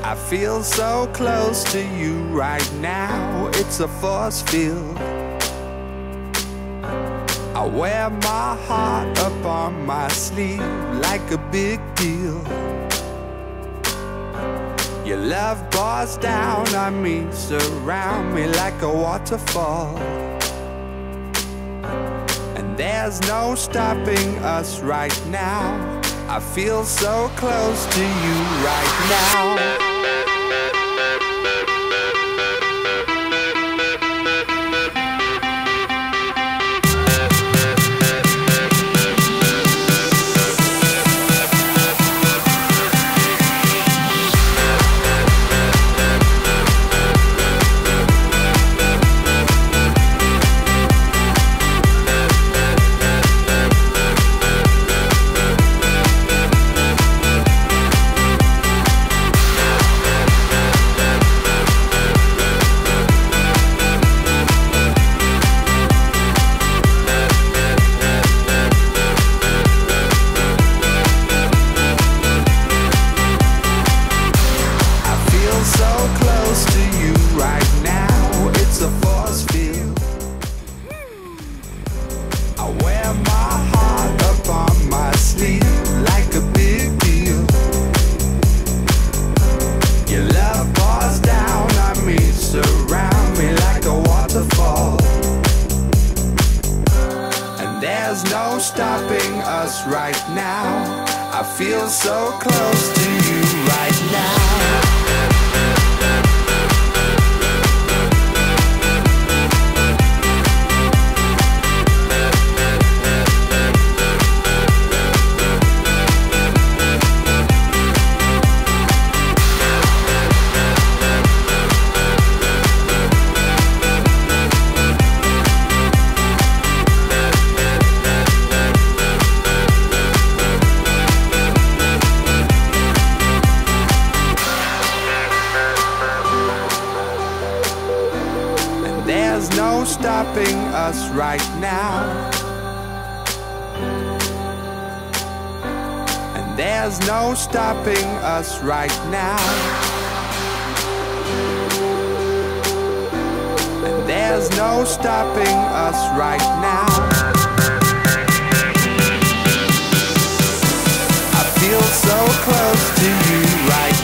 I feel so close to you right now, it's a force field. I wear my heart up on my sleeve like a big deal. Your love pours down on me, surround me like a waterfall. And there's no stopping us right now. I feel so close to you right now. There's no stopping us right now. I feel so close to you right now. There's no stopping us right now. And there's no stopping us right now. And there's no stopping us right now. I feel so close to you right now.